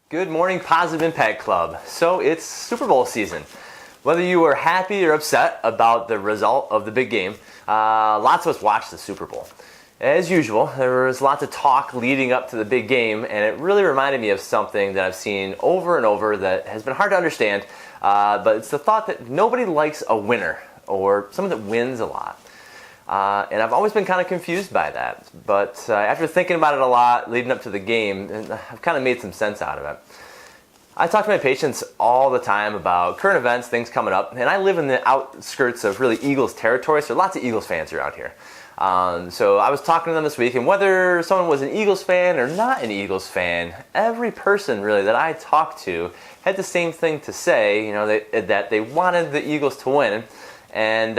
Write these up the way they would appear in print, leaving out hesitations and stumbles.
Good morning, Positive Impact Club. So it's Super Bowl season. Whether you were happy or upset about the result of the big game, lots of us watched the Super Bowl. As usual, there was lots of talk leading up to the big game, and it really reminded me of something that I've seen over and over that has been hard to understand, but it's the thought that nobody likes a winner or someone that wins a lot. And I've always been kind of confused by that. But after thinking about it a lot leading up to the game, I've kind of made some sense out of it. I talk to my patients all the time about current events, things coming up, and I live in the outskirts of really Eagles territory, so lots of Eagles fans are out here. So I was talking to them this week, and whether someone was an Eagles fan or not an Eagles fan, every person really that I talked to had the same thing to say, that they wanted the Eagles to win. And,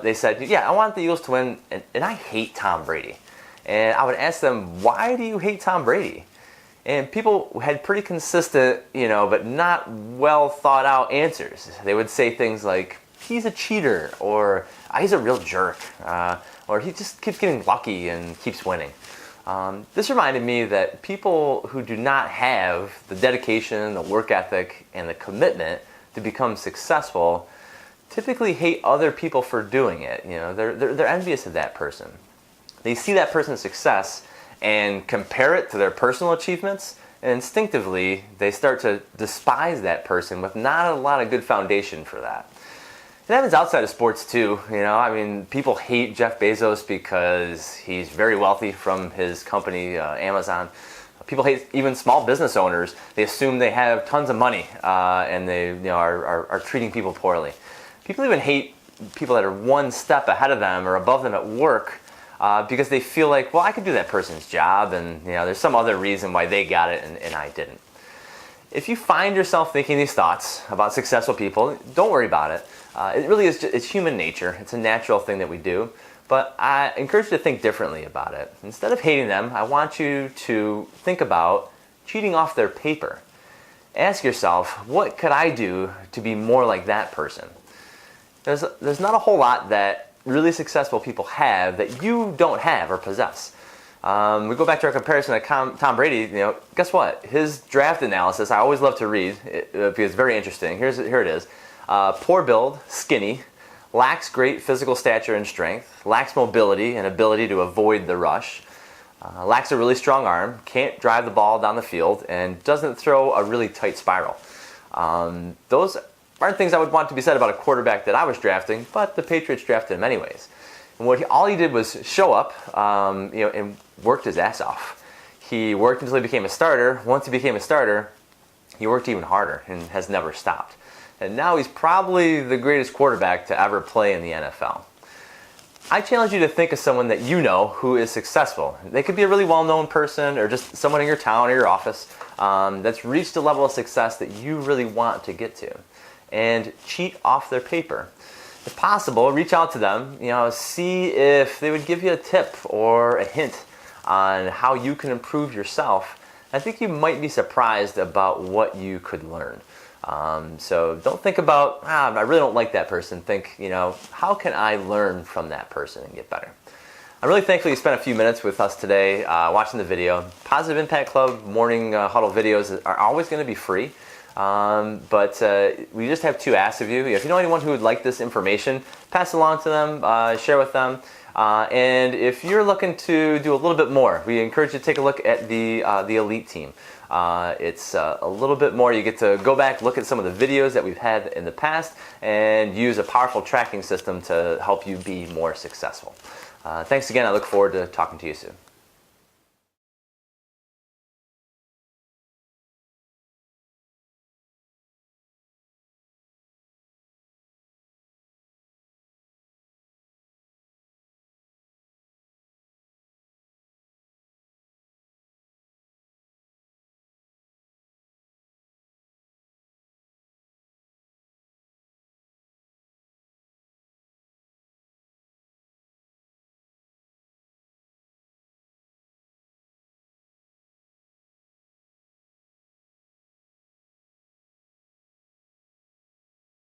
they said, yeah, I want the Eagles to win, and I hate Tom Brady. And I would ask them, why do you hate Tom Brady? And people had pretty consistent, but not well thought out answers. They would say things like, he's a cheater, or he's a real jerk, or he just keeps getting lucky and keeps winning. This reminded me that people who do not have the dedication, the work ethic, and the commitment to become successful typically hate other people for doing it. They're envious of that person. They see that person's success and compare it to their personal achievements, and instinctively they start to despise that person with not a lot of good foundation for that. It happens outside of sports too. People hate Jeff Bezos because he's very wealthy from his company, Amazon. People hate even small business owners. They assume they have tons of money and they are treating people poorly. People even hate people that are one step ahead of them or above them at work because they feel like, well, I could do that person's job, and there's some other reason why they got it and I didn't. If you find yourself thinking these thoughts about successful people, don't worry about it. It really is it's human nature. It's a natural thing that we do. But I encourage you to think differently about it. Instead of hating them, I want you to think about cheating off their paper. Ask yourself, what could I do to be more like that person? There's not a whole lot that really successful people have that you don't have or possess. We go back to our comparison to Tom Brady. Guess what? His draft analysis, I always love to read because it's very interesting. Here it is. Poor build, skinny, lacks great physical stature and strength, lacks mobility and ability to avoid the rush, lacks a really strong arm, can't drive the ball down the field, and doesn't throw a really tight spiral. Those aren't things I would want to be said about a quarterback that I was drafting, but the Patriots drafted him anyways. And all he did was show up, and worked his ass off. He worked until he became a starter. Once he became a starter, he worked even harder and has never stopped. And now he's probably the greatest quarterback to ever play in the NFL. I challenge you to think of someone that you know who is successful. They could be a really well-known person or just someone in your town or your office that's reached a level of success that you really want to get to. And cheat off their paper. If possible, reach out to them, see if they would give you a tip or a hint on how you can improve yourself. I think you might be surprised about what you could learn. So don't think about, I really don't like that person. Think, how can I learn from that person and get better? I'm really thankful you spent a few minutes with us today watching the video. Positive Impact Club morning huddle videos are always going to be free. But we just have two asks of you. If you know anyone who would like this information, pass it along to them, share with them. And if you're looking to do a little bit more, we encourage you to take a look at the Elite team. It's a little bit more. You get to go back, look at some of the videos that we've had in the past, and use a powerful tracking system to help you be more successful. Thanks again. I look forward to talking to you soon.